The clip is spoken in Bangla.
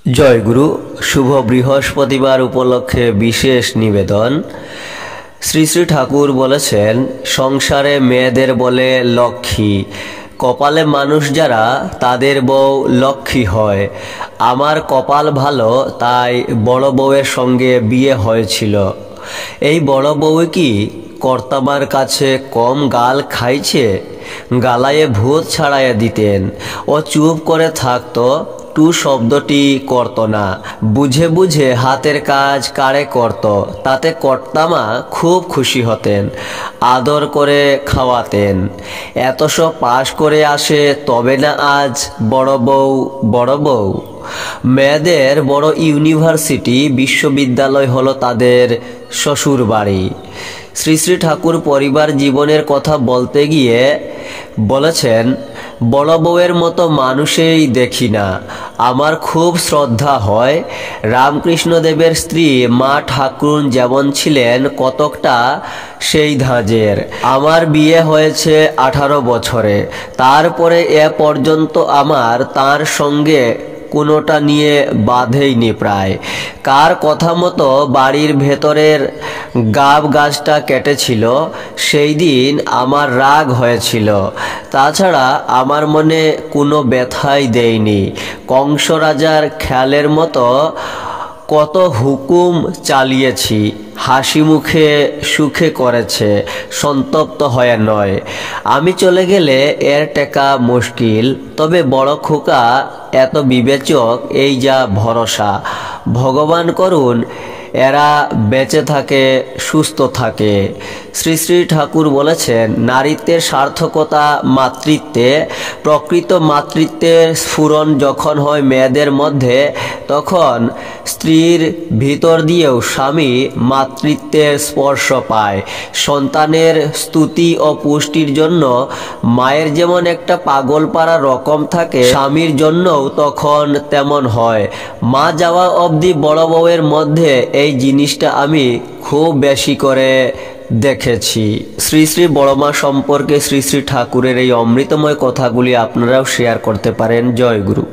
জয়গুরু। শুভ বৃহস্পতিবার উপলক্ষে বিশেষ নিবেদন। শ্রী শ্রী ঠাকুর বলেছেন, সংসারে মেয়েদের বলে লক্ষ্মী, কপালে মানুষ যারা তাদের বউ লক্ষ্মী হয়। আমার কপাল ভালো, তাই বড় বউয়ের সঙ্গে বিয়ে হয়েছিল। এই বড় বউ কি কর্তামার কাছে কম গাল খাইছে? গালায়ে ভূত ছাড়াইয়া দিতেন, ও চুপ করে থাকতো, টু শব্দটি করত না। বুঝে বুঝে হাতের কাজ কারে করত, তাতে কর্তামা খুব খুশি হতেন, আদর করে খাওয়াতেন। এত সব পাশ করে আসে, তবে না আজ বড় বউ বড় বউ। মেয়েদের বড় ইউনিভার্সিটি বিশ্ববিদ্যালয় হলো তাদের শ্বশুর বাড়ি। শ্রী শ্রী ঠাকুর পরিবার জীবনের কথা বলতে গিয়ে বলেছেন, বড় বউয়ের মতো মানুষেই দেখি না। আমার খুব শ্রদ্ধা হয়। রামকৃষ্ণদেবের স্ত্রী মা ঠাকুরুন যেমন ছিলেন, কতকটা সেই ধাঁজের। আমার বিয়ে হয়েছে 18 বছরে, তারপরে এ পর্যন্ত আমার তার সঙ্গে কোনোটা নিয়ে বাঁধেইনি প্রায়। কার কথা মতো বাড়ির ভেতরের গাব গাছটা কেটেছিল, সেই দিন আমার রাগ হয়েছিল। তাছাড়া আমার মনে কোনো ব্যথাই দেয়নি। কংস রাজার খেয়ালের মতো কত হুকুম চালিয়েছি, হাসি মুখে সুখে করেছে, সন্তপ্ত হয়ে নয়। আমি চলে গেলে এর টেকা মুশকিল। তবে বড় খোকা এত বিবেচক, এই যা ভরসা। ভগবান করুন এরা বেঁচে থাকে, সুস্থ থাকে। শ্রী শ্রী ঠাকুর বলেছেন, নারীত্বের সার্থকতা মাতৃত্বে। প্রকৃত মাতৃত্বের স্ফুরণ যখন হয় মেয়েদের মধ্যে, তখন স্ত্রীর ভিতর দিয়েও স্বামী মাতৃত্বের স্পর্শ পায়। সন্তানের স্তুতি ও পুষ্টির জন্য মায়ের যেমন একটা পাগল পাড়া রকম থাকে, স্বামীর জন্যও তখন তেমন হয়। মা যাওয়া অবধি বড় বউয়ের মধ্যে এই জিনিসটা আমি খুব বেশি করে দেখেছি। শ্রী শ্রী বড়মা সম্পর্কে শ্রী শ্রী ঠাকুরের এই অমৃতময় কথাগুলি আপনারাও শেয়ার করতে পারেন। জয় গুরু।